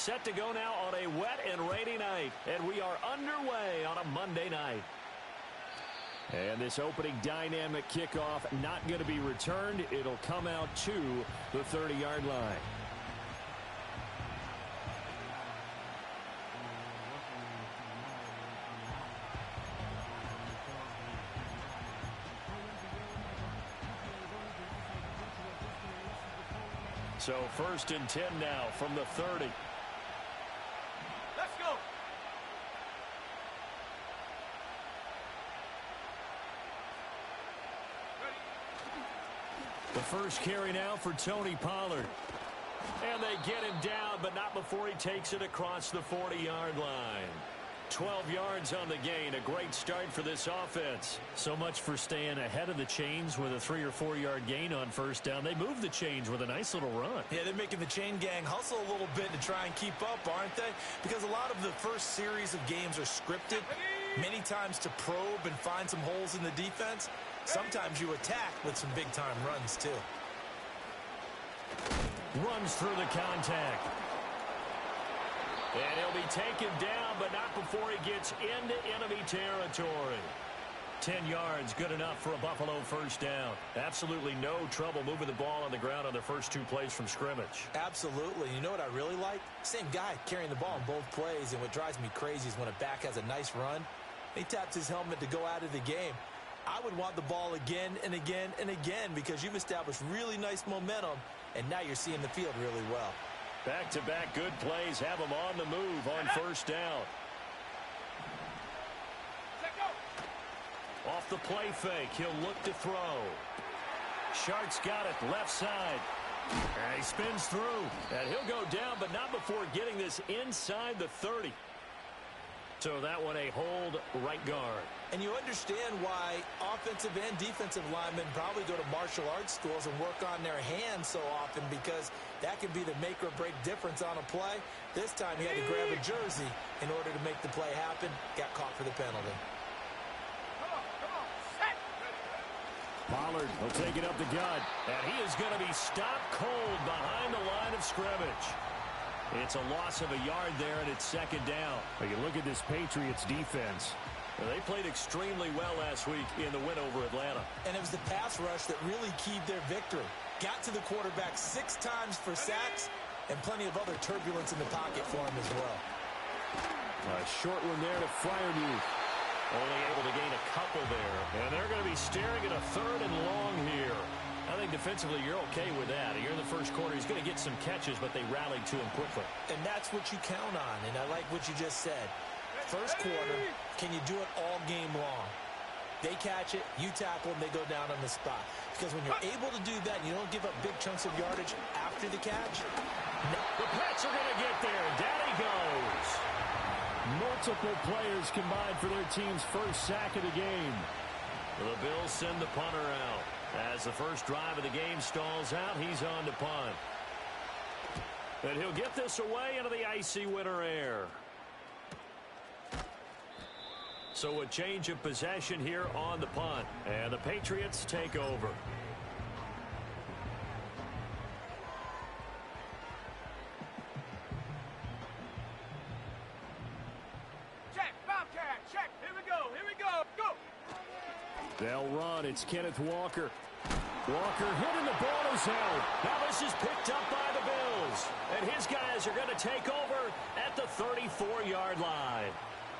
set to go now on a wet and rainy night, and we are underway on a Monday night. And this opening dynamic kickoff not going to be returned. It'll come out to the 30-yard line. So 1st and 10 now from the 30. Let's go. The first carry now for Tony Pollard. And they get him down, but not before he takes it across the 40-yard line. 12 yards on the gain. A great start for this offense. So much for staying ahead of the chains with a 3 or 4 yard gain on first down. They move the chains with a nice little run. Yeah, they're making the chain gang hustle a little bit to try and keep up, aren't they? Because a lot of the first series of games are scripted, many times to probe and find some holes in the defense. Sometimes you attack with some big-time runs, too. Runs through the contact. And he'll be taken down, but not before he gets into enemy territory. 10 yards, good enough for a Buffalo first down. Absolutely no trouble moving the ball on the ground on their first 2 plays from scrimmage. Absolutely. You know what I really like? Same guy carrying the ball in both plays, and what drives me crazy is when a back has a nice run, he taps his helmet to go out of the game. I would want the ball again and again and again because you've established really nice momentum, and now you're seeing the field really well. Back-to-back good plays have him on the move on first down. Off the play fake, he'll look to throw. Shark's got it, left side. And he spins through. And he'll go down, but not before getting this inside the 30. So that one a hold right guard. And you understand why offensive and defensive linemen probably go to martial arts schools and work on their hands so often, because that can be the make or break difference on a play. This time he had to grab a jersey in order to make the play happen. Got caught for the penalty. Pollard will take it up the gut, and he is going to be stopped cold behind the line of scrimmage. It's a loss of a yard there, and it's second down. But you look at this Patriots defense. Well, they played extremely well last week in the win over Atlanta. And it was the pass rush that really keyed their victory. Got to the quarterback 6 times for sacks, and plenty of other turbulence in the pocket for him as well. A short one there to Freiermuth. Only able to gain a couple there. And they're going to be staring at a 3rd and long here. I think defensively you're okay with that. Here in the first quarter, he's going to get some catches, but they rallied to him quickly. And that's what you count on, and I like what you just said. First quarter, can you do it all game long? They catch it, you tackle them, they go down on the spot. Because when you're able to do that, and you don't give up big chunks of yardage after the catch. No. The Pats are going to get there. Down he goes. Multiple players combined for their team's first sack of the game. The Bills send the punter out. As the first drive of the game stalls out, he's on to punt. And he'll get this away into the icy winter air. So a change of possession here on the punt. And the Patriots take over. Check, Bobcat, check. Here we go, go. They'll run. It's Kenneth Walker. Walker hitting the ball is held. Now this is picked up by the Bills. And his guys are going to take over at the 34-yard line.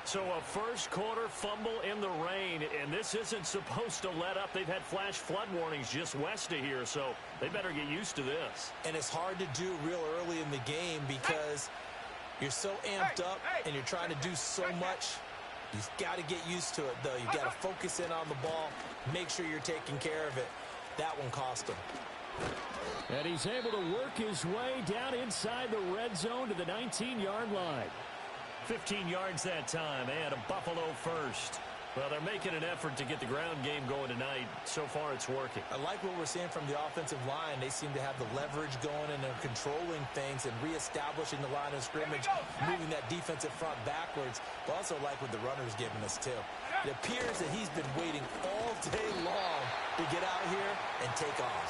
So a first quarter fumble in the rain, and this isn't supposed to let up. They've had flash flood warnings just west of here, so they better get used to this. And it's hard to do real early in the game because you're so amped up and you're trying to do so much. You've got to get used to it, though. You've got to focus in on the ball, make sure you're taking care of it. That one cost him. And he's able to work his way down inside the red zone to the 19-yard line. 15 yards that time, and a Buffalo first. Well, they're making an effort to get the ground game going tonight. So far, it's working. I like what we're seeing from the offensive line. They seem to have the leverage going, and they're controlling things and reestablishing the line of scrimmage, moving that defensive front backwards. But also like what the runner's giving us, too. It appears that he's been waiting all day long to get out here and take off.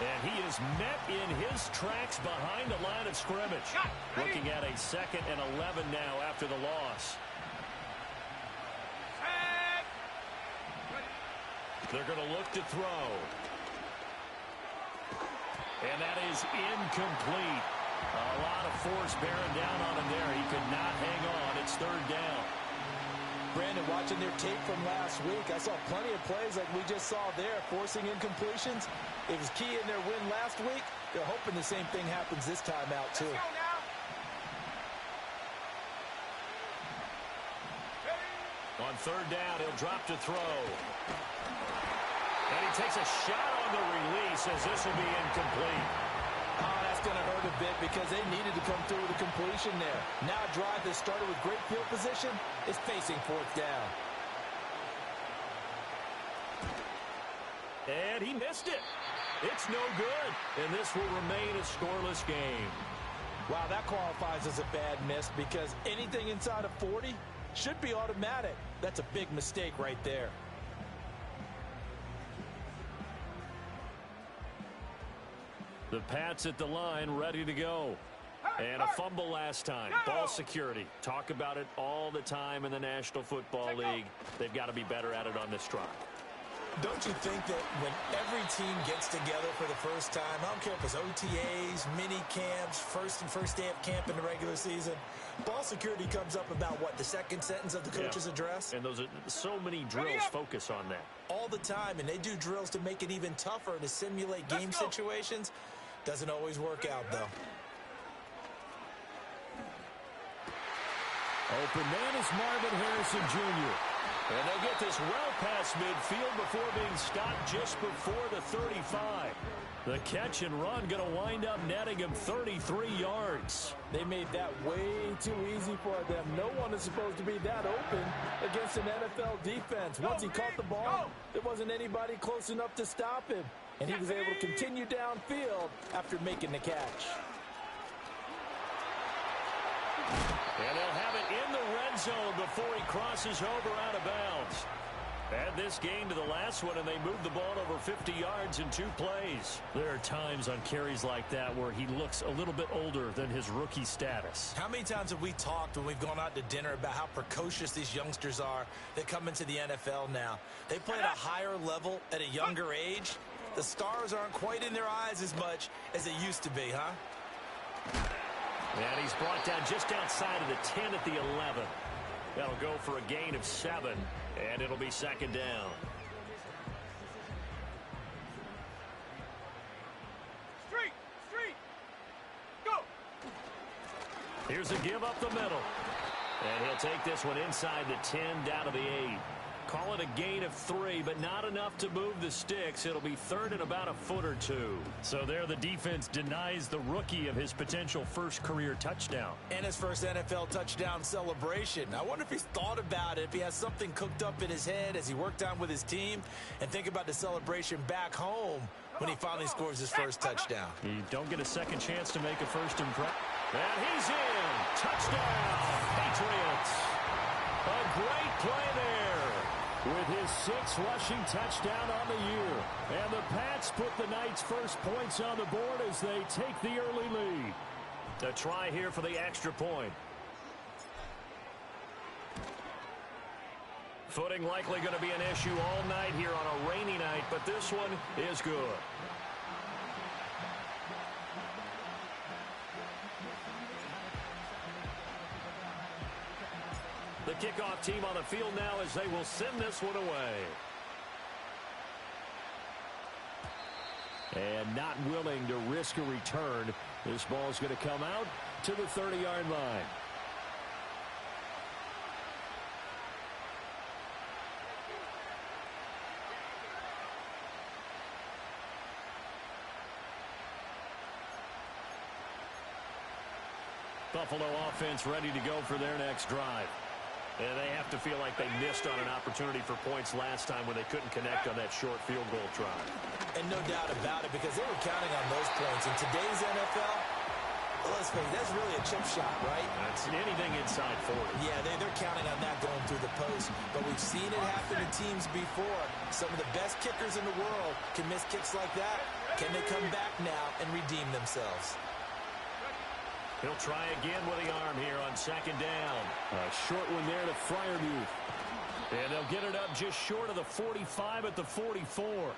And he is met in his tracks behind the line of scrimmage. Looking at a 2nd and 11 now after the loss. They're going to look to throw. And that is incomplete. A lot of force bearing down on him there. He could not hang on. It's 3rd down. Brandon, watching their tape from last week, I saw plenty of plays like we just saw there, forcing incompletions. It was key in their win last week. They're hoping the same thing happens this time out, too. On 3rd down, he'll drop to throw. And he takes a shot on the release as this will be incomplete. Oh, that's going to hurt a bit because they needed to come through with a completion there. Now a drive that started with great field position is facing 4th down. And he missed it. It's no good. And this will remain a scoreless game. Wow, that qualifies as a bad miss because anything inside of 40 should be automatic. That's a big mistake right there. The Pats at the line, ready to go. And a fumble last time. Ball security. Talk about it all the time in the National Football League. They've got to be better at it on this drive. Don't you think that when every team gets together for the first time, I don't care if it's OTAs, mini camps, first day of camp in the regular season, ball security comes up about what, the 2nd sentence of the coach's address? And those are so many drills focus on that. All the time, and they do drills to make it even tougher to simulate game situations. Doesn't always work out, though. Open man is Marvin Harrison Jr. And they'll get this well past midfield before being stopped just before the 35. The catch and run going to wind up netting him 33 yards. They made that way too easy for them. No one is supposed to be that open against an NFL defense. Once he caught the ball, there wasn't anybody close enough to stop him. And he was able to continue downfield after making the catch. And they'll have it in the red zone before he crosses over out of bounds. Add this game to the last one, and they moved the ball over 50 yards in 2 plays. There are times on carries like that where he looks a little bit older than his rookie status. How many times have we talked when we've gone out to dinner about how precocious these youngsters are that come into the NFL now? They play at a higher level at a younger age. The stars aren't quite in their eyes as much as they used to be, huh? And he's brought down just outside of the 10 at the 11. That'll go for a gain of 7, and it'll be 2nd down. Street, go! Here's a give up the middle. And he'll take this one inside the 10 down to the 8. Call it a gain of 3, but not enough to move the sticks. It'll be 3rd and about a foot or 2. So there the defense denies the rookie of his potential first career touchdown. And his first NFL touchdown celebration. I wonder if he's thought about it, if he has something cooked up in his head as he worked on with his team, and think about the celebration back home when he finally scores his first touchdown. You don't get a second chance to make a first impression. And he's in. Touchdown, Patriots. A great play there. With his 6th rushing touchdown on the year. And the Pats put the night's first points on the board as they take the early lead. A try here for the extra point. Footing likely going to be an issue all night here on a rainy night, but this one is good. The kickoff team on the field now as they will send this one away. And not willing to risk a return. This ball is going to come out to the 30-yard line. Buffalo offense ready to go for their next drive. And they have to feel like they missed on an opportunity for points last time when they couldn't connect on that short field goal drive. And no doubt about it, because they were counting on those points. In today's NFL, Well, let's face it, that's really a chip shot, right? That's anything inside 40. Yeah, they're counting on that going through the post. But we've seen it happen to teams before. Some of the best kickers in the world can miss kicks like that. Can they come back now and redeem themselves? He'll try again with the arm here on second down. A short one there to Freiermuth. And they'll get it up just short of the 45 at the 44.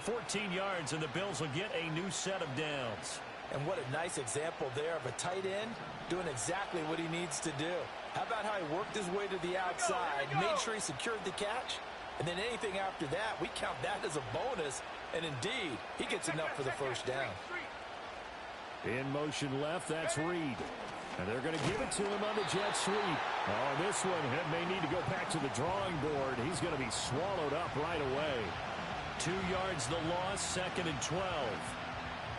14 yards, and the Bills will get a new set of downs. And what a nice example there of a tight end doing exactly what he needs to do. How about how he worked his way to the outside, made sure he secured the catch, and then anything after that, we count that as a bonus. And indeed, he gets enough for the first down. In motion left, that's Reed. And they're going to give it to him on the jet sweep. Oh, this one may need to go back to the drawing board. He's going to be swallowed up right away. 2 yards the loss, second and 12.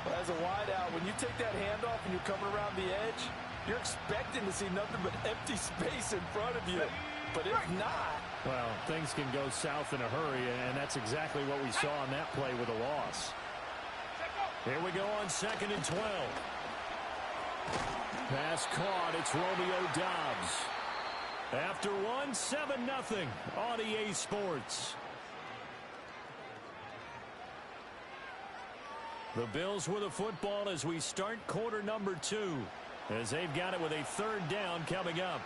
Well, as a wideout, when you take that handoff and you're coming around the edge, you're expecting to see nothing but empty space in front of you. But if not... Well, things can go south in a hurry, and that's exactly what we saw on that play with a loss. Here we go on second and 12. Pass caught. It's Romeo Doubs. After one, 7-0 on EA Sports. The Bills with the football as we start quarter number 2, as they've got it with a third down coming up.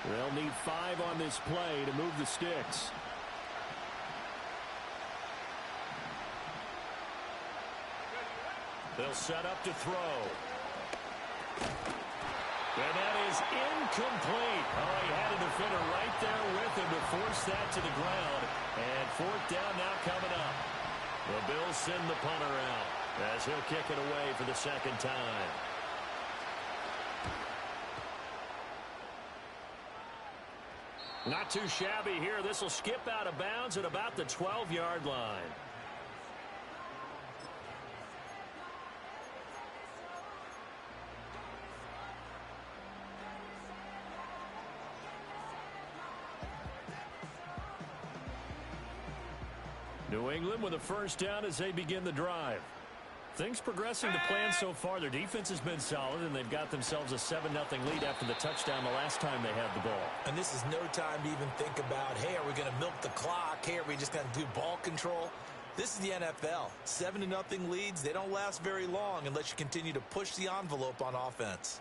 They'll need 5 on this play to move the sticks. They'll set up to throw. And that is incomplete. Oh, he had a defender right there with him to force that to the ground. And fourth down now coming up. The Bills send the punter out as he'll kick it away for the second time. Not too shabby here. This will skip out of bounds at about the 12-yard line. New England with a first down as they begin the drive. Things progressing to plan so far. Their defense has been solid, and they've got themselves a 7-0 lead after the touchdown the last time they had the ball. And this is no time to even think about, hey, are we going to milk the clock? Hey, are we just going to do ball control? This is the NFL. 7-0 leads, they don't last very long unless you continue to push the envelope on offense.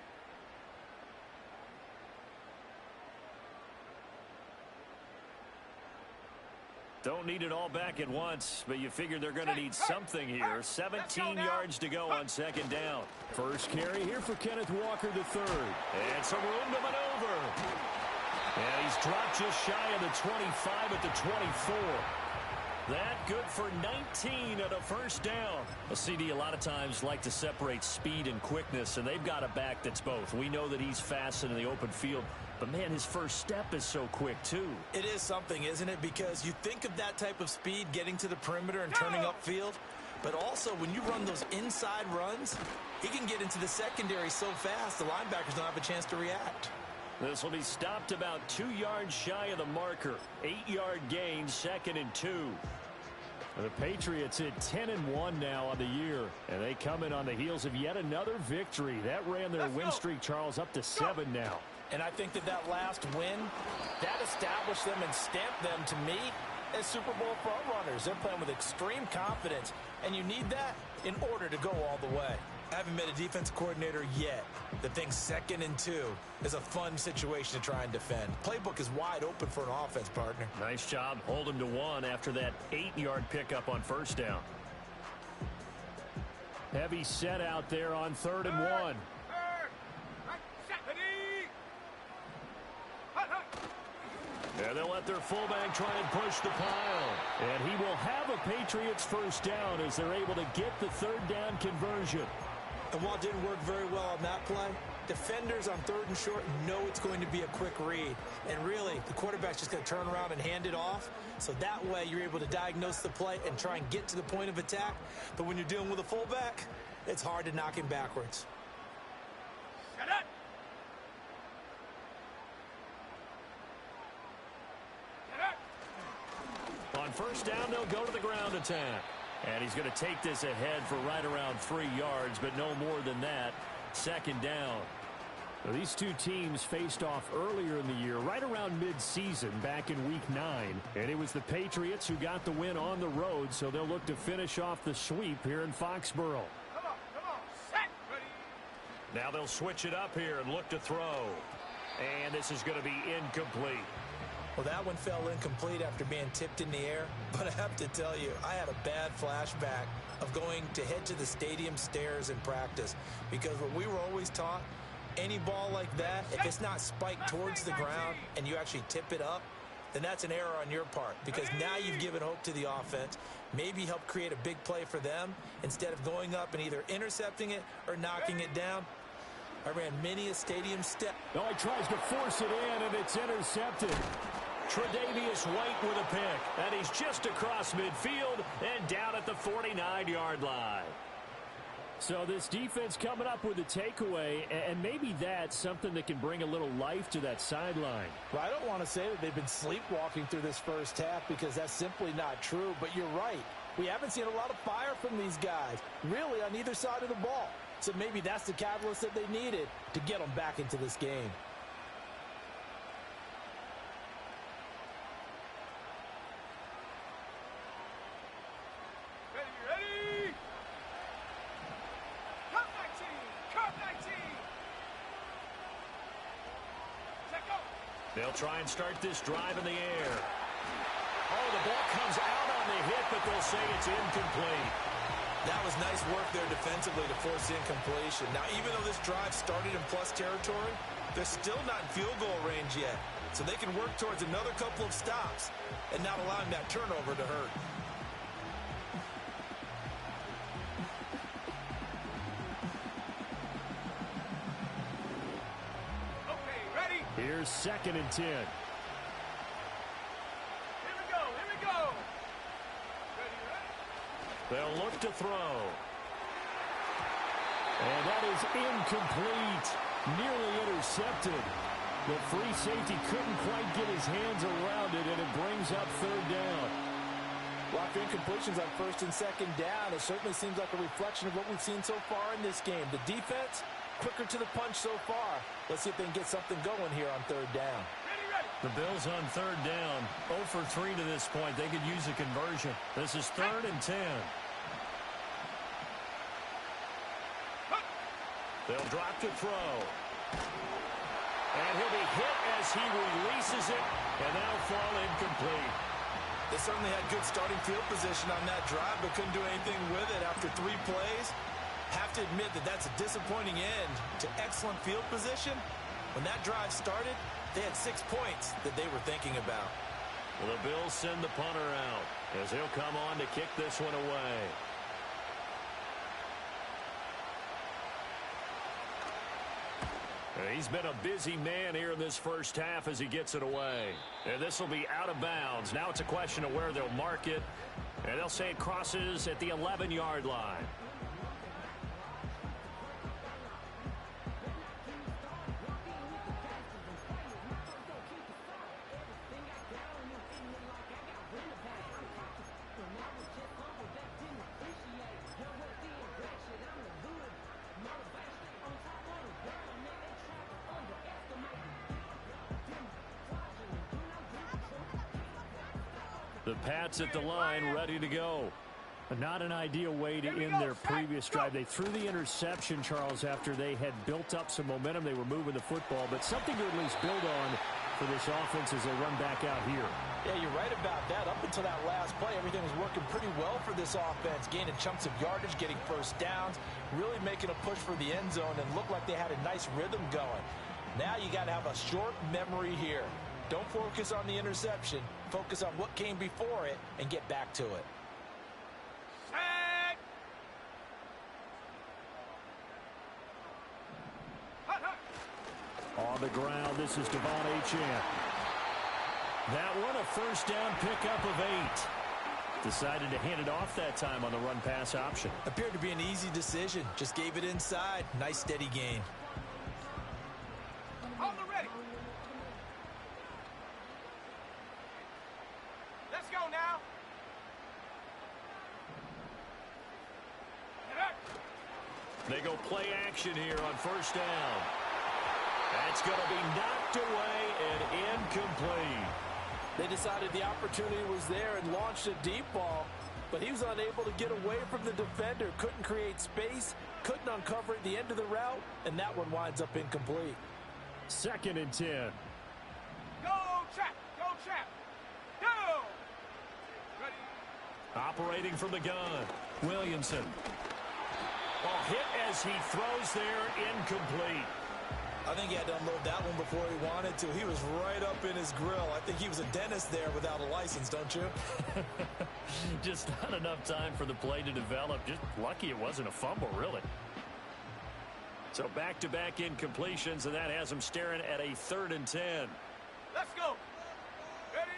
Don't need it all back at once, but you figure they're going to need something here. 17 yards to go on second down. First carry here for Kenneth Walker III. And some room to maneuver. And he's dropped just shy of the 25 at the 24. That good for 19 at a first down. A CD a lot of times like to separate speed and quickness, and they've got a back that's both. We know that he's fast in the open field, but, man, his first step is so quick, too. It is something, isn't it? Because you think of that type of speed getting to the perimeter and turning upfield, but also when you run those inside runs, he can get into the secondary so fast the linebackers don't have a chance to react. This will be stopped about 2 yards shy of the marker. 8-yard gain, second and 2. The Patriots at 10-1 now on the year, and they come in on the heels of yet another victory. That ran their win streak, Charles, up to 7 now. And I think that last win, that established them and stamped them, to me, as Super Bowl frontrunners. They're playing with extreme confidence, and you need that in order to go all the way. I haven't met a defense coordinator yet that thinks 2nd and 2 is a fun situation to try and defend. Playbook is wide open for an offense, partner. Nice job. Hold him to 1 after that 8-yard pickup on first down. Heavy set out there on 3rd and 1. And they'll let their fullback try and push the pile. And he will have a Patriots first down as they're able to get the 3rd down conversion. And while it didn't work very well on that play, Defenders on 3rd and short know it's going to be a quick read. And really, the quarterback's just going to turn around and hand it off. So that way, you're able to diagnose the play and try and get to the point of attack. But when you're dealing with a fullback, it's hard to knock him backwards. Shut up! On first down, they'll go to the ground attack. And he's going to take this ahead for right around 3 yards, but no more than that. 2nd down. Now, these two teams faced off earlier in the year, right around mid-season, back in Week 9. And it was the Patriots who got the win on the road, so they'll look to finish off the sweep here in Foxborough. Come on, set, ready. Now they'll switch it up here and look to throw. And this is going to be incomplete. Well, that one fell incomplete after being tipped in the air. But I have to tell you, I had a bad flashback of going to head to the stadium stairs in practice. Because what we were always taught, any ball like that, if it's not spiked towards the ground and you actually tip it up, then that's an error on your part. Because now you've given hope to the offense. Maybe help create a big play for them instead of going up and either intercepting it or knocking it down. I ran many a stadium step. Oh, he tries to force it in, and it's intercepted. Tre'Davious White with a pick, and he's just across midfield and down at the 49-yard line. So this defense coming up with a takeaway, and maybe that's something that can bring a little life to that sideline. Well, I don't want to say that they've been sleepwalking through this first half because that's simply not true, but you're right. We haven't seen a lot of fire from these guys, really on either side of the ball. So maybe that's the catalyst that they needed to get them back into this game. Ready. Cut 19. Set, go. They'll try and start this drive in the air. Oh, the ball comes out on the hit, but they'll say it's incomplete. That was nice work there defensively to force incompletion. Now, even though this drive started in plus territory, they're still not in field goal range yet. So they can work towards another couple of stops and not allowing that turnover to hurt. Okay, ready. Here's 2nd and 10. Here we go. Ready. They'll look to throw. And that is incomplete. Nearly intercepted. The free safety couldn't quite get his hands around it, and it brings up 3rd down. Well, after incompletions on 1st and 2nd down, it certainly seems like a reflection of what we've seen so far in this game. The defense, quicker to the punch so far. Let's see if they can get something going here on 3rd down. Ready. The Bills on 3rd down. 0 for 3 to this point. They could use a conversion. This is 3rd and 10. They'll drop to throw. And he'll be hit as he releases it, and that'll fall incomplete. They certainly had good starting field position on that drive, but couldn't do anything with it after 3 plays. Have to admit that that's a disappointing end to excellent field position. When that drive started, they had 6 points that they were thinking about. Well, the Bills send the punter out as he'll come on to kick this one away. He's been a busy man here in this first half as he gets it away. And this will be out of bounds. Now it's a question of where they'll mark it. And they'll say it crosses at the 11-yard line. The Pats at the line, ready to go. Not an ideal way to end their previous drive. They threw the interception, Charles, after they had built up some momentum. They were moving the football, but something to at least build on for this offense as they run back out here. Yeah, you're right about that. Up until that last play, everything was working pretty well for this offense, gaining chunks of yardage, getting first downs, really making a push for the end zone, and looked like they had a nice rhythm going. Now you got to have a short memory here. Don't focus on the interception. Focus on what came before it and get back to it. Set. Hut. the ground. This is Devon Achane. That one, a first down pickup of 8. Decided to hand it off that time on the run-pass option. Appeared to be an easy decision. Just gave it inside. Nice steady gain. On the ready. Let's go now. They go play action here on first down. That's going to be knocked away and incomplete. They decided the opportunity was there and launched a deep ball, but he was unable to get away from the defender, couldn't create space, couldn't uncover at the end of the route, and that one winds up incomplete. 2nd and 10. Go, Chap. Go, Chap. Go. Ready. Operating from the gun, Williamson. Hit as he throws there, incomplete. I think he had to unload that one before he wanted to. He was right up in his grill. I think he was a dentist there without a license, don't you? Just not enough time for the play to develop. Just lucky it wasn't a fumble, really. So back-to-back incompletions, and that has him staring at a 3rd and 10. Let's go. Ready.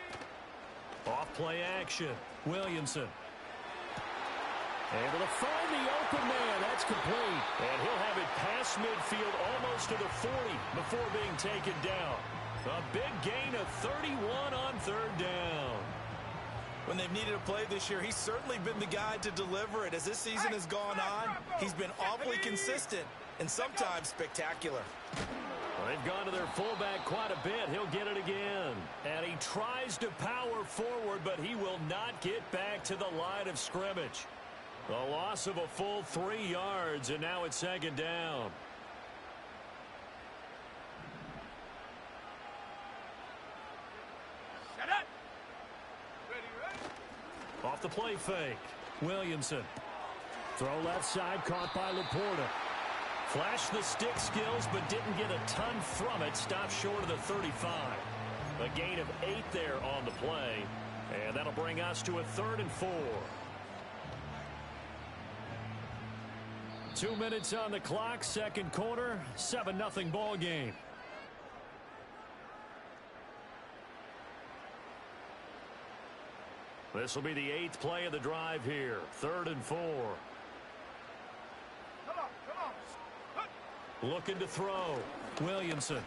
Off play action, Williamson. Able to find the open man. That's complete. And he'll have it past midfield almost to the 40 before being taken down. A big gain of 31 on 3rd down. When they've needed a play this year, he's certainly been the guy to deliver it. As this season has gone on, he's been awfully consistent and sometimes spectacular. Well, they've gone to their fullback quite a bit. He'll get it again. And he tries to power forward, but he will not get back to the line of scrimmage. A loss of a full 3 yards, and now it's 2nd down. Set up. Ready. Off the play fake, Williamson. Throw left side, caught by Laporta. Flashed the stick skills, but didn't get a ton from it. Stopped short of the 35. A gain of 8 there on the play, and that'll bring us to a 3rd and 4. 2 minutes on the clock, 2nd quarter, 7-0 ball game. This will be the 8th play of the drive here, 3rd and 4. Come on. Looking to throw, Williamson.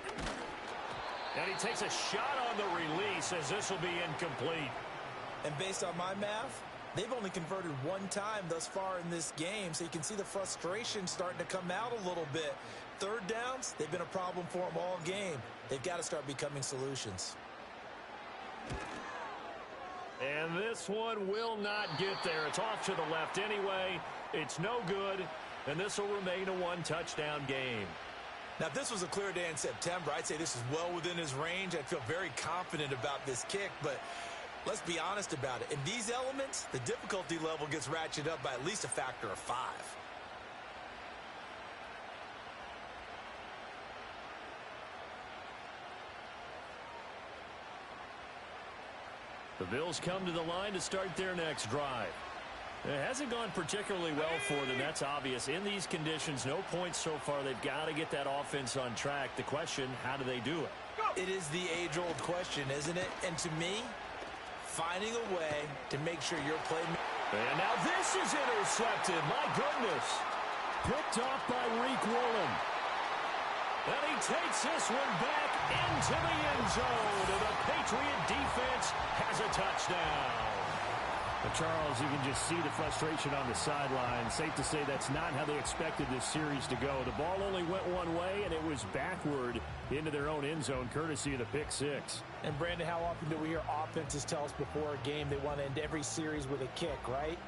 And he takes a shot on the release as this will be incomplete. And based on my math, they've only converted 1 time thus far in this game, so you can see the frustration starting to come out a little bit. 3rd downs, they've been a problem for them all game. They've got to start becoming solutions. And this one will not get there. It's off to the left anyway. It's no good, and this will remain a 1-touchdown game. Now, if this was a clear day in September, I'd say this is well within his range. I'd feel very confident about this kick, but let's be honest about it. In these elements, the difficulty level gets ratcheted up by at least a factor of 5. The Bills come to the line to start their next drive. It hasn't gone particularly well for them, that's obvious. In these conditions, no points so far. They've got to get that offense on track. The question, how do they do it? It is the age-old question, isn't it? And to me, finding a way to make sure your play... And now this is intercepted. My goodness. Picked off by Reek Woolen. And he takes this one back into the end zone. And the Patriot defense has a touchdown. Well, Charles, you can just see the frustration on the sideline. Safe to say that's not how they expected this series to go. The ball only went one way, and it was backward into their own end zone, courtesy of the pick six. And, Brandon, how often do we hear offenses tell us before a game they want to end every series with a kick, right?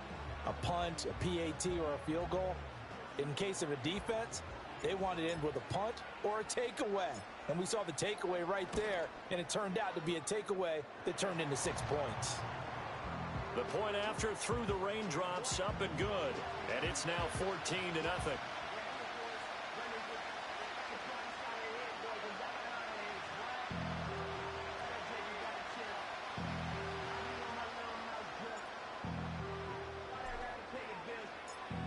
A punt, a PAT, or a field goal. In case of a defense, they want to end with a punt or a takeaway. And we saw the takeaway right there, and it turned out to be a takeaway that turned into 6 points. The point after through the raindrops, up and good. And it's now 14-0.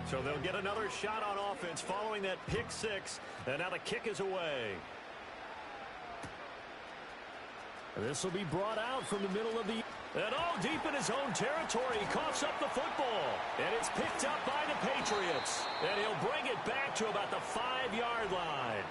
So they'll get another shot on offense following that pick six. And now the kick is away. This will be brought out from the middle of the... And all deep in his own territory, he coughs up the football. And it's picked up by the Patriots. And he'll bring it back to about the 5-yard line.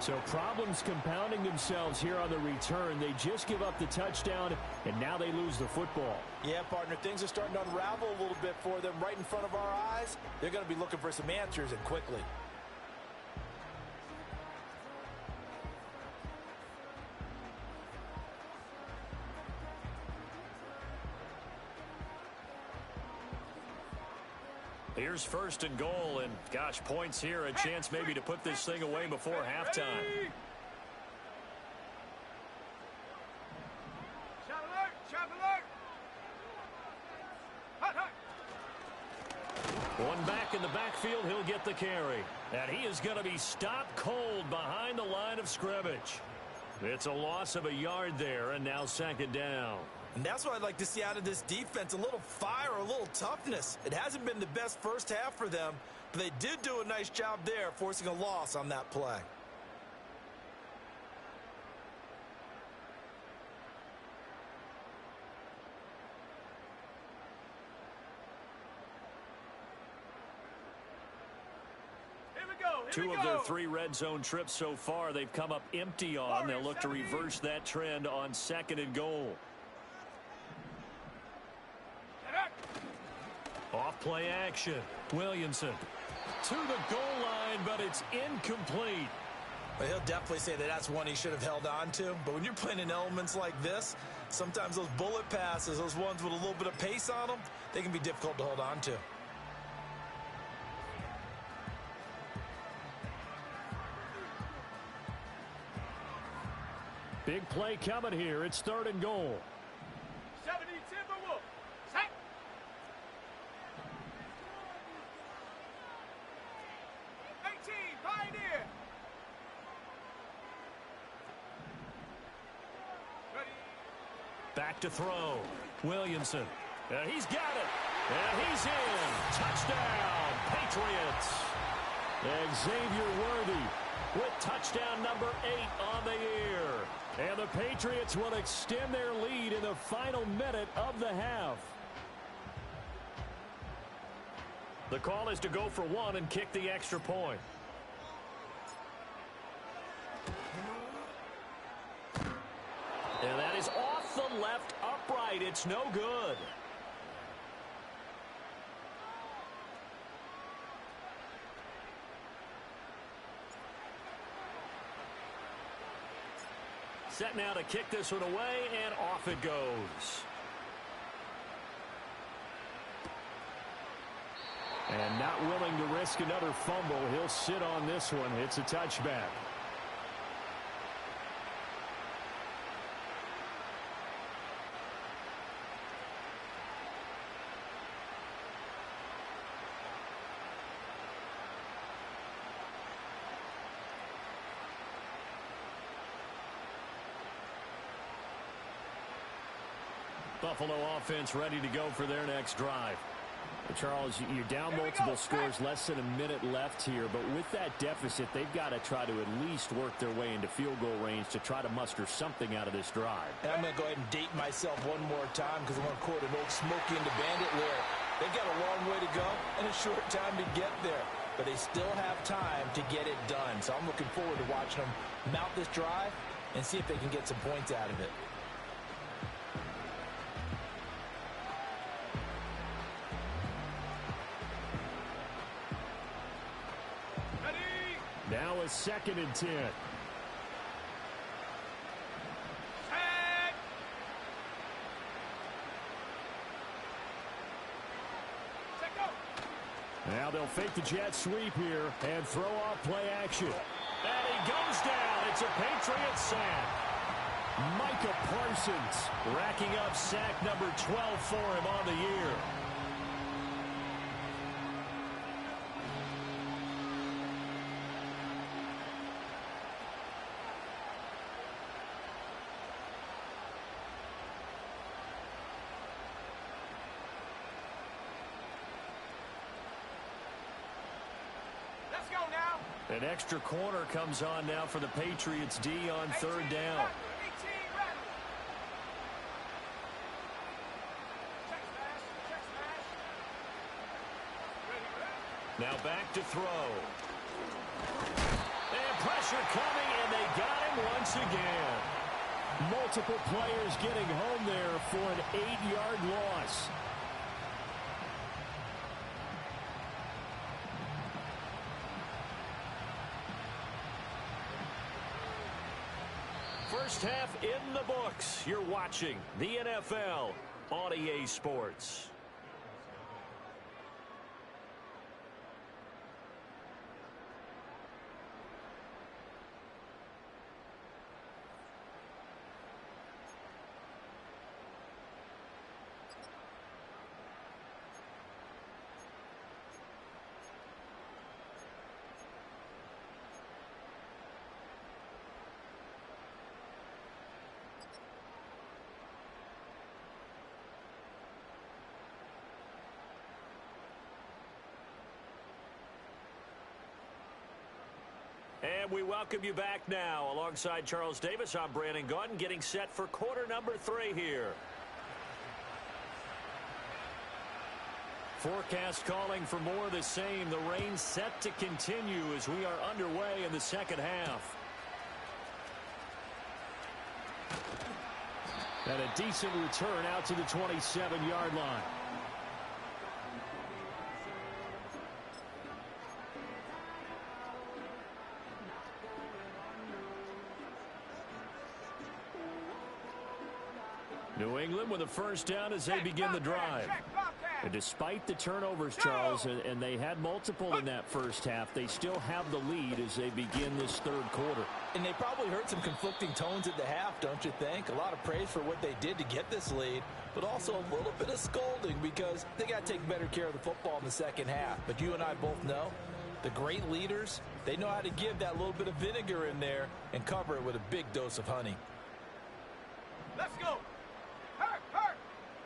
So problems compounding themselves here on the return. They just give up the touchdown, and now they lose the football. Yeah, partner, things are starting to unravel a little bit for them right in front of our eyes. They're going to be looking for some answers, and quickly. Here's 1st and goal, and gosh, points here, a chance maybe to put this thing away before halftime. Shot alert! Shot alert! Hut, hut. One back in the backfield, he'll get the carry. And he is going to be stopped cold behind the line of scrimmage. It's a loss of a yard there, and now 2nd down. And that's what I'd like to see out of this defense, a little fire, a little toughness. It hasn't been the best first half for them, but they did do a nice job there, forcing a loss on that play. Here we go. Here Two we of their go. 3 red zone trips so far, they've come up empty on. They'll look to reverse that trend on 2nd and goal. Off play action. Williamson to the goal line, but it's incomplete. Well, he'll definitely say that that's one he should have held on to. But when you're playing in elements like this, sometimes those bullet passes, those ones with a little bit of pace on them, they can be difficult to hold on to. Big play coming here. It's 3rd and goal. 70 Timberwolves. Sack. Pioneer. Ready. Back to throw. Williamson. And he's got it. And he's in. Touchdown, Patriots. Xavier Worthy with touchdown number 8 on the year. And the Patriots will extend their lead in the final minute of the half. The call is to go for 1 and kick the extra point. And that is off the left upright. It's no good. Set now to kick this one away, and off it goes. And not willing to risk another fumble. He'll sit on this one. It's a touchback. Buffalo offense ready to go for their next drive. Charles, you're down multiple scores, less than a minute left here, but with that deficit, they've got to try to at least work their way into field goal range to try to muster something out of this drive. And I'm going to go ahead and date myself one more time because I want to quote an old Smokey and the Bandit lyric. They've got a long way to go and a short time to get there, but they still have time to get it done. So I'm looking forward to watching them mount this drive and see if they can get some points out of it. Now a 2nd and 10. Now they'll fake the jet sweep here and throw off play action. And he goes down. It's a Patriots sack. Micah Parsons racking up sack number 12 for him on the year. An extra corner comes on now for the Patriots D on 3rd down. Now back to throw. And pressure coming, and they got him once again. Multiple players getting home there for an 8-yard loss. First half in the books. You're watching the NFL on EA Sports. And we welcome you back now. Alongside Charles Davis, I'm Brandon Gaudin, getting set for quarter number 3 here. Forecast calling for more of the same. The rain set to continue as we are underway in the second half. And a decent return out to the 27-yard line. New England with a first down as they begin the drive. And despite the turnovers, Charles, and they had multiple in that first half, they still have the lead as they begin this third quarter. And they probably heard some conflicting tones at the half, don't you think? A lot of praise for what they did to get this lead, but also a little bit of scolding because they got to take better care of the football in the second half. But you and I both know the great leaders, they know how to give that little bit of vinegar in there and cover it with a big dose of honey. Let's go.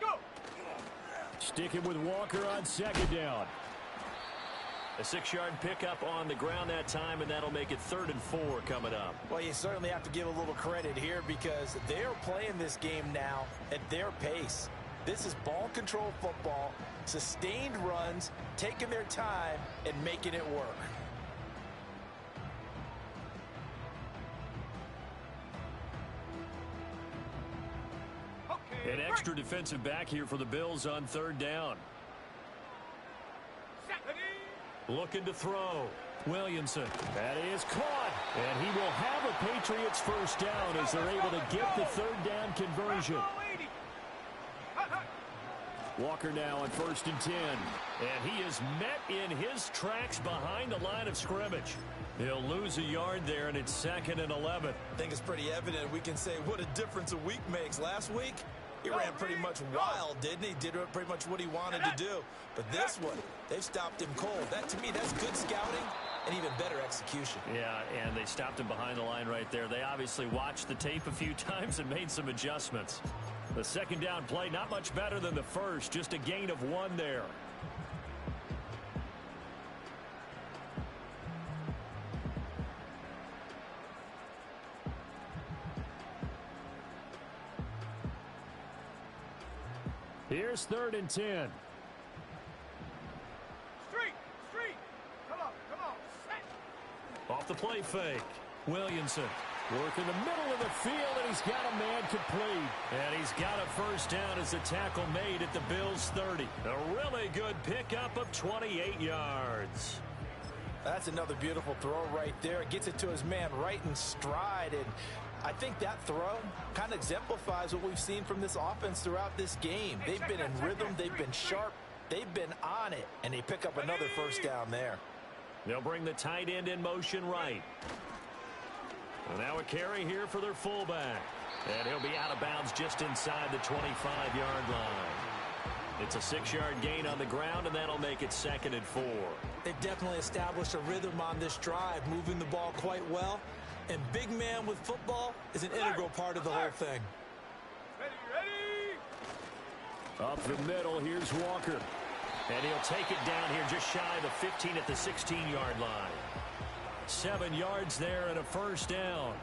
Go. Sticking with Walker on second down. A 6-yard pickup on the ground that time, and that'll make it 3rd and 4 coming up. Well, you certainly have to give a little credit here because they're playing this game now at their pace. This is ball control football, sustained runs, taking their time, and making it work. An extra defensive back here for the Bills on 3rd down. Looking to throw. Williamson. That is caught. And he will have a Patriots first down as they're able to get the 3rd down conversion. Walker now on 1st and 10. And he is met in his tracks behind the line of scrimmage. He'll lose a yard there, and it's 2nd and 11. I think it's pretty evident we can say what a difference a week makes. Last week, he ran pretty much wild, didn't he? Did pretty much what he wanted to do. But this one, they've stopped him cold. That, to me, that's good scouting and even better execution. Yeah, and they stopped him behind the line right there. They obviously watched the tape a few times and made some adjustments. The 2nd down play, not much better than the first, just a gain of 1 there. Here's 3rd and 10. Street. Come on. Set. Off the play fake. Williamson. Work in the middle of the field, and he's got a man complete. And he's got a first down as the tackle made at the Bills' 30. A really good pickup of 28 yards. That's another beautiful throw right there. It gets it to his man right in stride. And I think that throw kind of exemplifies what we've seen from this offense throughout this game. They've been in rhythm. They've been sharp. They've been on it. And they pick up another first down there. They'll bring the tight end in motion right. And now a carry here for their fullback. And he'll be out of bounds just inside the 25-yard line. It's a 6-yard gain on the ground, and that'll make it 2nd and 4. They've definitely established a rhythm on this drive, moving the ball quite well. And big man with football is an integral part of the whole thing. Ready. Up the middle, here's Walker. And he'll take it down here just shy of the 15 at the 16-yard line. 7 yards there and a first down.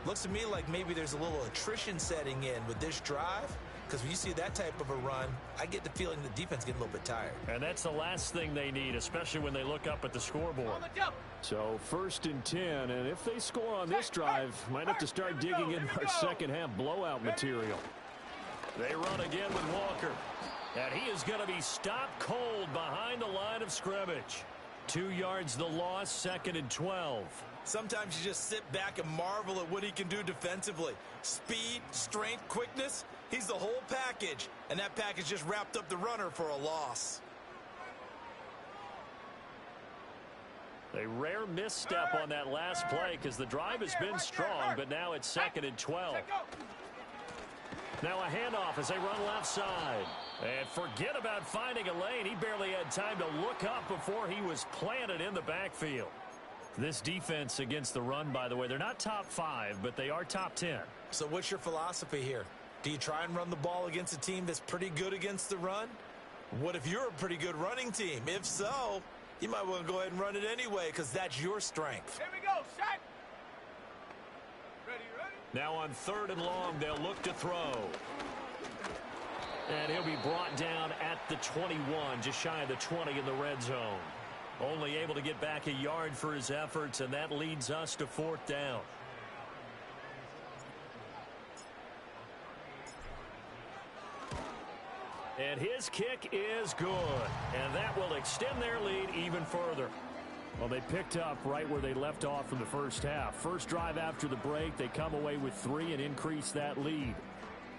Looks to me like maybe there's a little attrition setting in with this drive. because when you see that type of a run, I get the feeling the defense getting a little bit tired. And that's the last thing they need, especially when they look up at the scoreboard. So 1st and 10, and if they score on this drive, might have to start digging in our second half blowout material. They run again with Walker. And he is going to be stopped cold behind the line of scrimmage. 2 yards the loss, 2nd and 12. Sometimes you just sit back and marvel at what he can do defensively. Speed, strength, quickness. He's the whole package. And that package just wrapped up the runner for a loss. A rare misstep on that last play because the drive has been strong, but now it's 2nd and 12. Now a handoff as they run left side. And forget about finding a lane. He barely had time to look up before he was planted in the backfield. This defense against the run, by the way, they're not top 5, but they are top 10. So what's your philosophy here? Do you try and run the ball against a team that's pretty good against the run? What if you're a pretty good running team? If so, you might want to go ahead and run it anyway because that's your strength. Here we go, set. Ready. Now on 3rd and long, they'll look to throw. And he'll be brought down at the 21, just shy of the 20 in the red zone. Only able to get back a yard for his efforts, and that leads us to 4th down. And his kick is good, and that will extend their lead even further. Well, they picked up right where they left off from the first half. First drive after the break, they come away with 3 and increase that lead.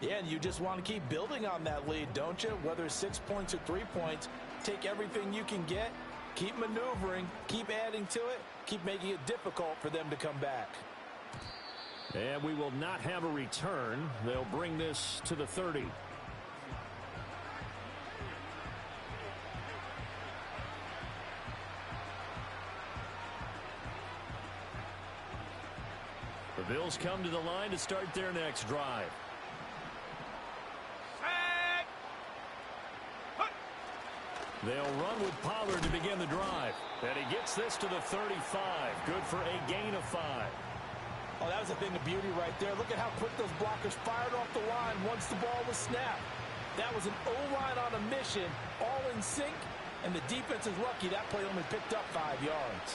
Yeah, and you just want to keep building on that lead, don't you? Whether it's 6 points or 3 points, take everything you can get, keep maneuvering, keep adding to it, keep making it difficult for them to come back. And we will not have a return. They'll bring this to the 30. The Bills come to the line to start their next drive. They'll run with Pollard to begin the drive. And he gets this to the 35. Good for a gain of 5. Oh, that was a thing of beauty right there. Look at how quick those blockers fired off the line once the ball was snapped. That was an O-line on a mission, all in sync, and the defense is lucky that play only picked up 5 yards.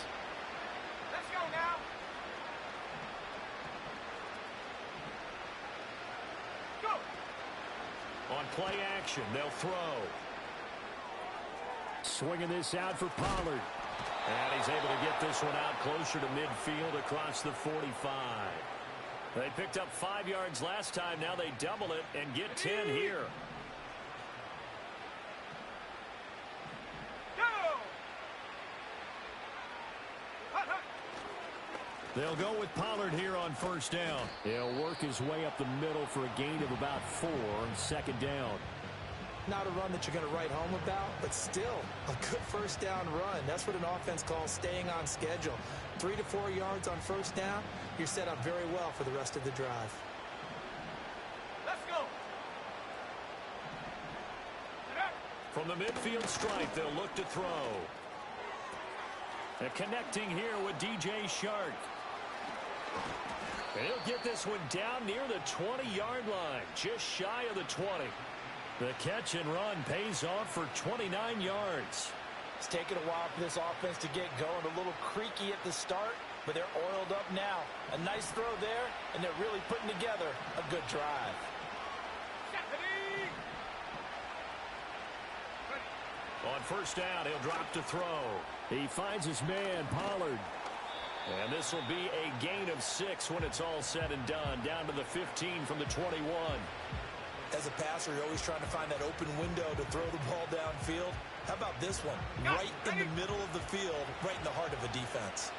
Let's go now. Go. On play action, they'll throw. Swinging this out for Pollard. And he's able to get this one out closer to midfield across the 45. They picked up 5 yards last time. Now they double it and get 10 here. They'll go with Pollard here on 1st down. He'll work his way up the middle for a gain of about 4 on 2nd down. Not a run that you're going to write home about, but still a good 1st down run. That's what an offense calls staying on schedule. 3 to 4 yards on 1st down, you're set up very well for the rest of the drive. Let's go. From the midfield stripe, they'll look to throw. They're connecting here with DJ Shark. And he'll get this one down near the 20-yard line, just shy of the 20. The catch and run pays off for 29 yards. It's taken a while for this offense to get going. A little creaky at the start, but they're oiled up now. A nice throw there, and they're really putting together a good drive. On 1st down, he'll drop to throw. He finds his man, Pollard. And this will be a gain of 6 when it's all said and done. Down to the 15 from the 21. As a passer, you're always trying to find that open window to throw the ball downfield. How about this one? Right in the middle of the field, right in the heart of a defense.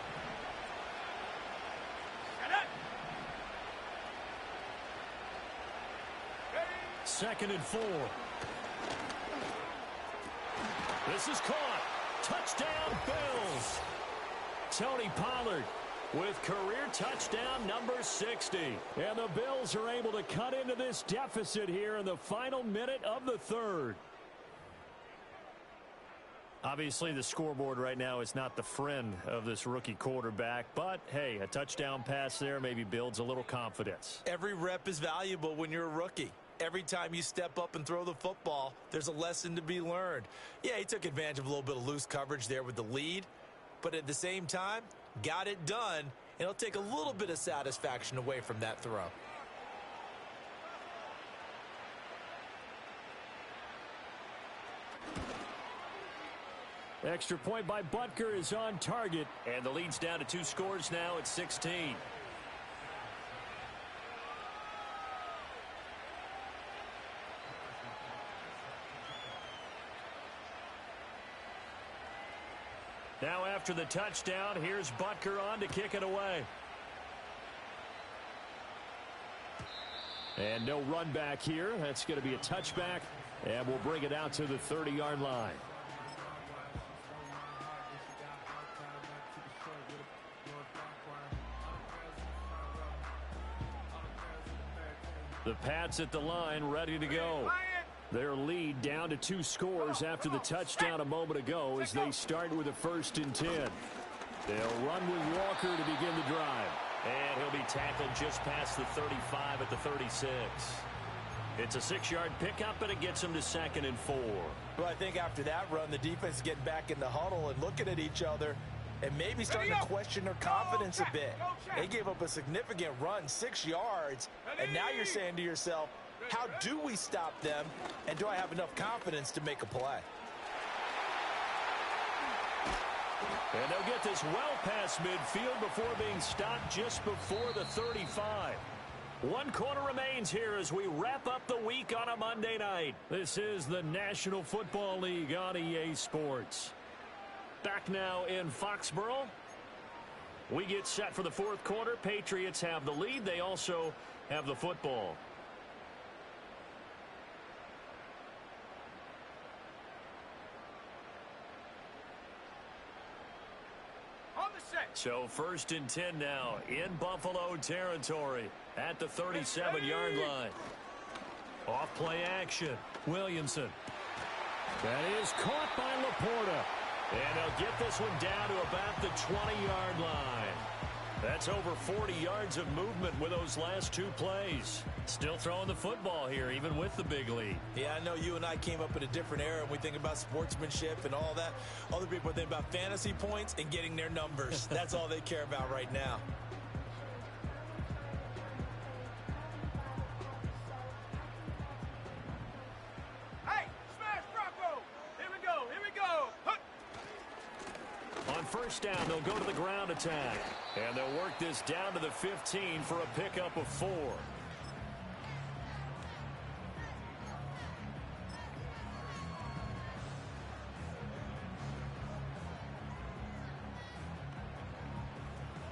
2nd and 4. This is caught. Touchdown, Bills. Tony Pollard with career touchdown number 60. And the Bills are able to cut into this deficit here in the final minute of the 3rd. Obviously, the scoreboard right now is not the friend of this rookie quarterback. But, hey, a touchdown pass there maybe builds a little confidence. Every rep is valuable when you're a rookie. every time you step up and throw the football, there's a lesson to be learned. Yeah, he took advantage of a little bit of loose coverage there with the lead, but at the same time, got it done, and it'll take a little bit of satisfaction away from that throw. Extra point by Butker is on target. And the lead's down to 2 scores now at 16. Now after the touchdown, here's Butker on to kick it away. And no run back here. That's going to be a touchback, and we'll bring it out to the 30-yard line. The Pats at the line, ready to go. Their lead down to 2 scores after the touchdown a moment ago as they start with a 1st and 10. They'll run with Walker to begin the drive. And he'll be tackled just past the 35 at the 36. It's a 6-yard pickup, and it gets them to 2nd and 4. Well, I think after that run, the defense is getting back in the huddle and looking at each other and maybe starting to question their confidence a bit. They gave up a significant run, 6 yards, and now you're saying to yourself, how do we stop them, and do I have enough confidence to make a play? And they'll get this well past midfield before being stopped just before the 35. 1 quarter remains here as we wrap up the week on a Monday night. This is the National Football League on EA Sports. Back now in Foxborough. We get set for the 4th quarter. Patriots have the lead. They also have the football. So 1st and 10 now in Buffalo territory at the 37-yard line. Off play action. Williamson. That is caught by Laporta. And they'll get this one down to about the 20-yard line. That's over 40 yards of movement with those last 2 plays. Still throwing the football here, even with the big lead. Yeah, I know you and I came up in a different era, and we think about sportsmanship and all that. Other people think about fantasy points and getting their numbers. That's all they care about right now. Hey, smash Bronco! Here we go, here we go! On 1st down, they'll go to the ground attack. And they'll work this down to the 15 for a pickup of 4.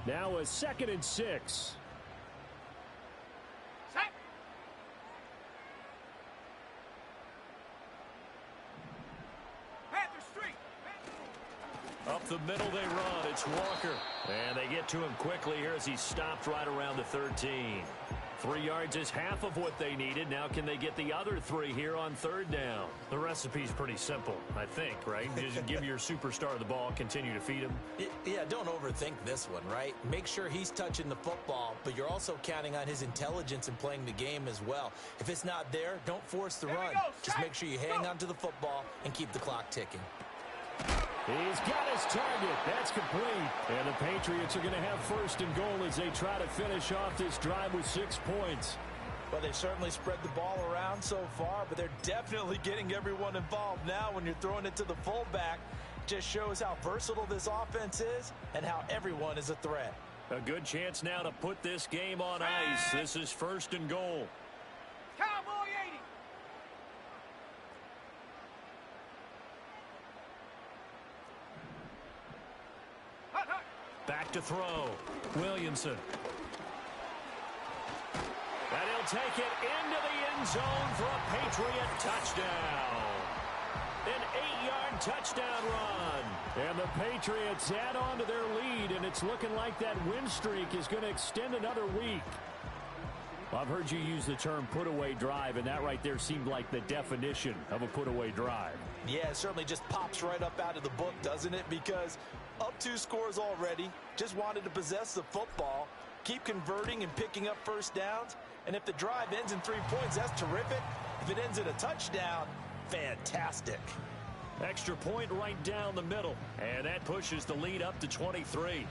Now a 2nd and 6. Set! Panther Street! Up the middle they run. It's Walker. And they get to him quickly here as he stopped right around the 13. 3 yards is half of what they needed. Now can they get the other 3 here on 3rd down? The recipe's pretty simple, I think, right? Just give your superstar the ball, continue to feed him. Yeah, don't overthink this one, right? Make sure he's touching the football, but you're also counting on his intelligence in playing the game as well. If it's not there, don't force the run. Just make sure you hang on to the football and keep the clock ticking. He's got his target. That's complete. And the Patriots are going to have 1st and goal as they try to finish off this drive with 6 points. Well, they've certainly spread the ball around so far, but they're definitely getting everyone involved now when you're throwing it to the fullback. Just shows how versatile this offense is and how everyone is a threat. A good chance now to put this game on ice. This is 1st and goal. Cowboy 80! Back to throw. Williamson. And he'll take it into the end zone for a Patriot touchdown. An 8-yard touchdown run. And the Patriots add on to their lead, and it's looking like that win streak is going to extend another week. I've heard you use the term put-away drive, and that right there seemed like the definition of a put-away drive. Yeah, it certainly just pops right up out of the book, doesn't it? Because up 2 scores already, just wanted to possess the football, keep converting and picking up 1st downs, And if the drive ends in 3 points, that's terrific. If it ends in a touchdown, fantastic. Extra point right down the middle. And that pushes the lead up to 23.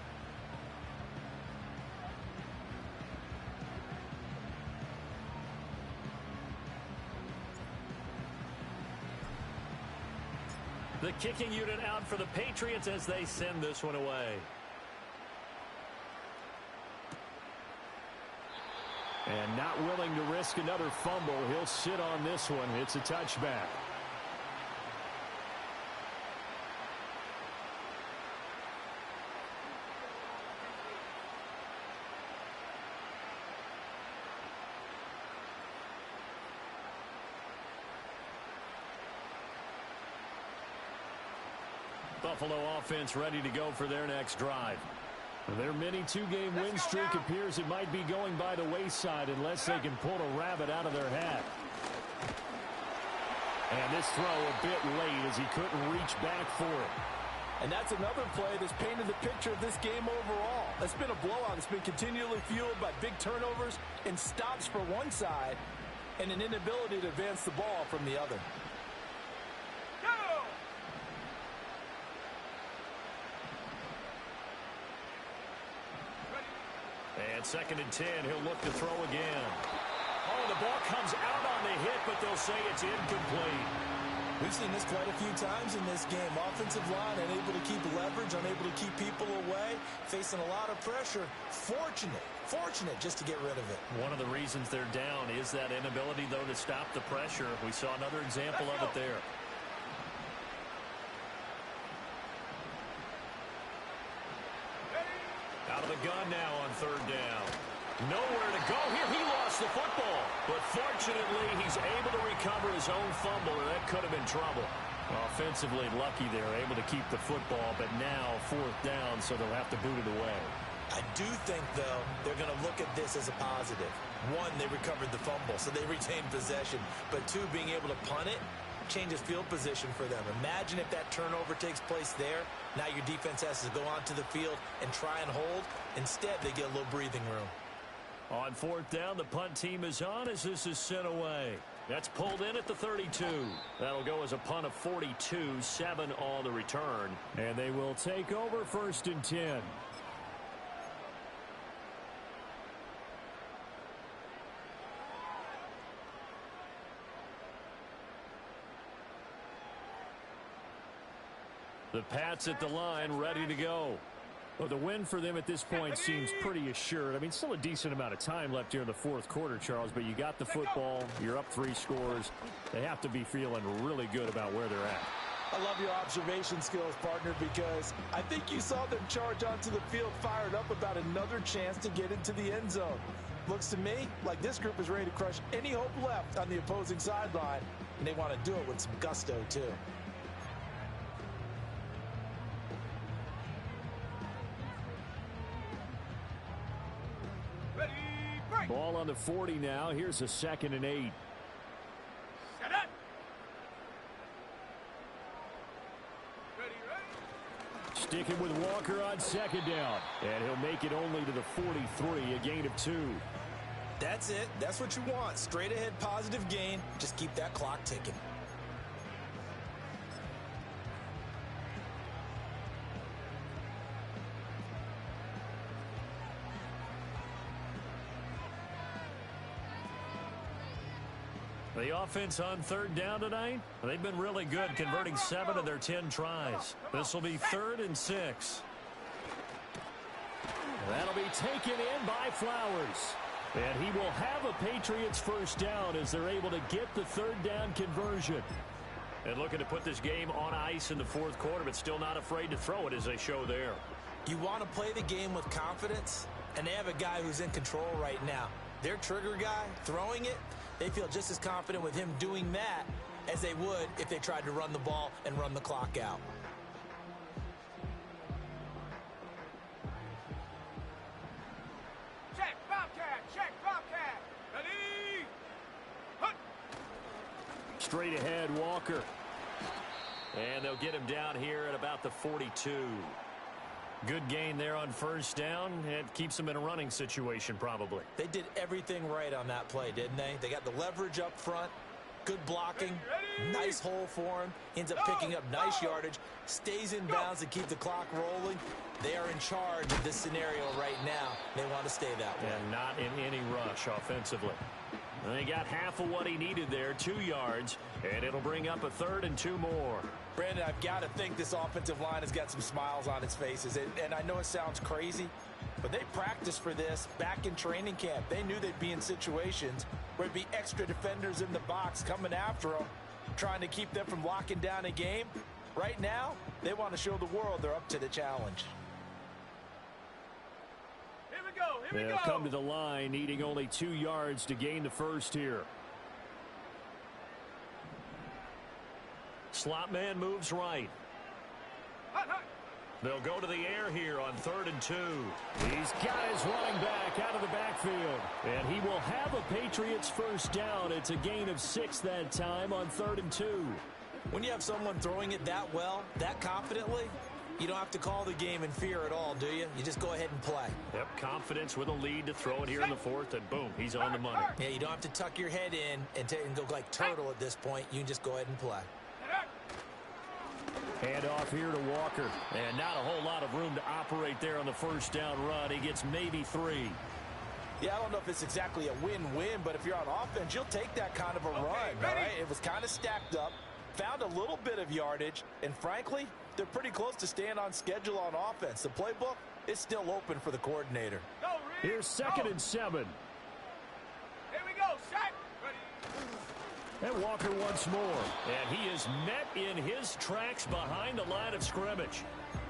The kicking unit out for the Patriots as they send this one away. And not willing to risk another fumble. He'll sit on this one. It's a touchback. Buffalo offense ready to go for their next drive. Their mini two-game win streak appears it might be going by the wayside unless they can pull a rabbit out of their hat. And this throw a bit late as he couldn't reach back for it. And that's another play that's painted the picture of this game overall. It's been a blowout. It's been continually fueled by big turnovers and stops for one side and an inability to advance the ball from the other. And 2nd and 10, he'll look to throw again. Oh, the ball comes out on the hit, but they'll say it's incomplete. We've seen this quite a few times in this game. Offensive line unable to keep leverage, unable to keep people away, facing a lot of pressure. Fortunate just to get rid of it. One of the reasons they're down is that inability, though, to stop the pressure. We saw another example of it there. Out of the gun now on 3rd down. Nowhere to go here. He lost the football. But fortunately, he's able to recover his own fumble, or that could have been trouble. Offensively lucky they're able to keep the football, but now 4th down, so they'll have to boot it away. I do think, though, they're going to look at this as a positive. 1, they recovered the fumble, so they retained possession. But 2, being able to punt it changes field position for them. Imagine if that turnover takes place there. Now your defense has to go onto the field and try and hold. Instead, they get a little breathing room. On 4th down, the punt team is on as this is sent away. That's pulled in at the 32. That'll go as a punt of 42, 7 on the return. And they will take over 1st and 10. The Pats at the line, ready to go. Well, the win for them at this point seems pretty assured. I mean, still a decent amount of time left here in the 4th quarter, Charles, but you got the football. You're up 3 scores. They have to be feeling really good about where they're at. I love your observation skills, partner, because I think you saw them charge onto the field fired up about another chance to get into the end zone. Looks to me like this group is ready to crush any hope left on the opposing sideline, and they want to do it with some gusto, too. Ball on the 40 now. Here's a 2nd and 8. Set up. Ready. Sticking with Walker on 2nd down. And he'll make it only to the 43, a gain of 2. That's it. That's what you want. Straight ahead positive gain. Just keep that clock ticking. The offense on 3rd down tonight, they've been really good, converting 7 of their 10 tries. This will be 3rd and 6. That'll be taken in by Flowers. And he will have a Patriots 1st down as they're able to get the 3rd down conversion. And looking to put this game on ice in the 4th quarter, but still not afraid to throw it as they show there. You want to play the game with confidence, and they have a guy who's in control right now. Their trigger guy, throwing it, they feel just as confident with him doing that as they would if they tried to run the ball and run the clock out. Check, Bobcat. Ready. Hunt. Straight ahead, Walker. And they'll get him down here at about the 42. Good gain there on first down. It keeps them in a running situation probably. They did everything right on that play, didn't they? They got the leverage up front, good blocking, nice hole for him, ends up picking up nice yardage, stays in bounds to keep the clock rolling. They are in charge of this scenario right now. They want to stay that way. And not in any rush offensively. And they got half of what he needed there, 2 yards, and it'll bring up a 3rd and 2 more. Brandon, I've got to think this offensive line has got some smiles on its faces. And I know it sounds crazy, but they practiced for this back in training camp. They knew they'd be in situations where there'd be extra defenders in the box coming after them, trying to keep them from locking down a game. Right now, they want to show the world they're up to the challenge. Here we go. Here we They'll go. come to the line, needing only 2 yards to gain the first here. Slot man moves right. Hot, hot. They'll go to the air here on 3rd and 2. He's got his running back out of the backfield. And he will have a Patriots first down. It's a gain of 6 that time on 3rd and 2. When you have someone throwing it that well, that confidently, you don't have to call the game in fear at all, do you? You just go ahead and play. Yep, confidence with a lead to throw it here in the 4th, and boom, he's on the money. Yeah, you don't have to tuck your head in and go like turtle at this point. You can just go ahead and play. Hand off here to Walker. And not a whole lot of room to operate there on the first down run. He gets maybe 3. Yeah, I don't know if it's exactly a win-win, but if you're on offense, you'll take that kind of a run, all right? It was kind of stacked up, found a little bit of yardage, and frankly, they're pretty close to staying on schedule on offense. The playbook is still open for the coordinator. Go, Reed. Here's 2nd and 7. Here we go. Set. Ready. And Walker once more. And he is met in his tracks behind the line of scrimmage.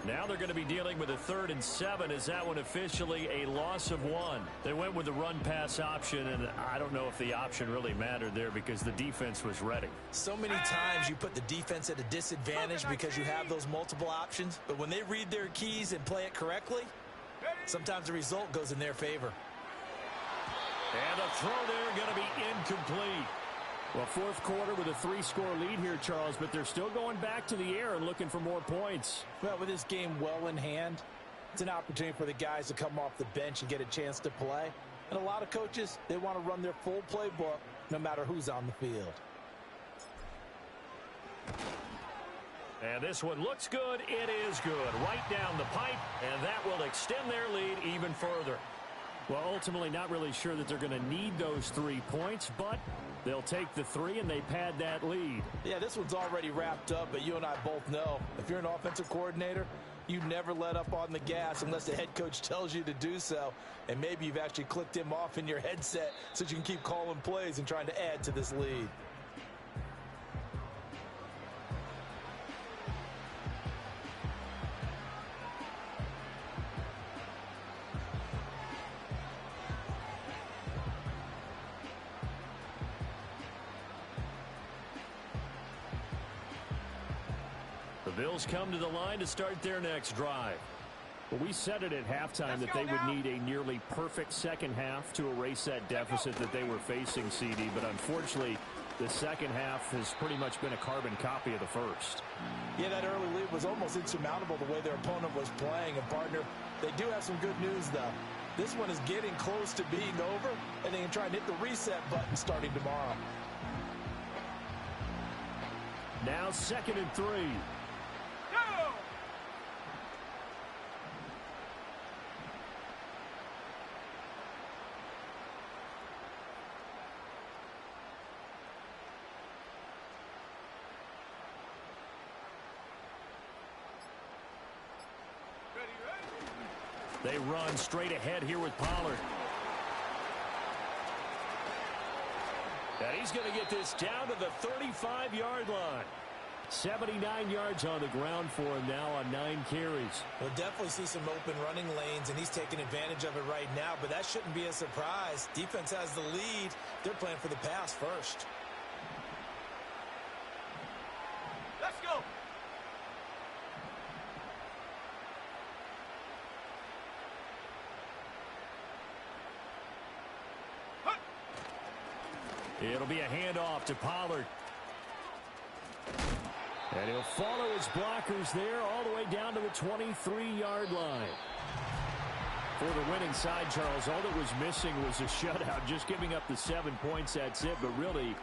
Now they're going to be dealing with a 3rd and 7. Is that one officially a loss of 1? They went with the run-pass option, and I don't know if the option really mattered there because the defense was ready. So many times you put the defense at a disadvantage because you have those multiple options, but when they read their keys and play it correctly, sometimes the result goes in their favor. And the throw there going to be incomplete. Well, 4th quarter with a 3-score lead here, Charles, but they're still going back to the air and looking for more points. Well, with this game well in hand, it's an opportunity for the guys to come off the bench and get a chance to play. And a lot of coaches, they want to run their full playbook no matter who's on the field. And this one looks good. It is good. Right down the pipe, and that will extend their lead even further. Well, ultimately not really sure that they're going to need those 3 points, but they'll take the 3 and they pad that lead. Yeah, this one's already wrapped up, but you and I both know if you're an offensive coordinator, you never let up on the gas unless the head coach tells you to do so. And maybe you've actually clicked him off in your headset so you can keep calling plays and trying to add to this lead. The Bills come to the line to start their next drive. Well, we said it at halftime that they would need a nearly perfect second half to erase that deficit that they were facing, CD. But unfortunately, the second half has pretty much been a carbon copy of the first. Yeah, that early lead was almost insurmountable the way their opponent was playing. And, partner, they do have some good news, though. This one is getting close to being over, and they can try and hit the reset button starting tomorrow. Now 2nd and 3. Go. They run straight ahead here with Pollard. And he's going to get this down to the 35-yard line. 79 yards on the ground for him now on 9 carries. We'll definitely see some open running lanes, and he's taking advantage of it right now, but that shouldn't be a surprise. Defense has the lead. They're playing for the pass first. Let's go. It'll be a handoff to Pollard. And he'll follow his blockers there all the way down to the 23-yard line. For the winning side, Charles, all that was missing was a shutout. Just giving up the 7 points, that's it. But really,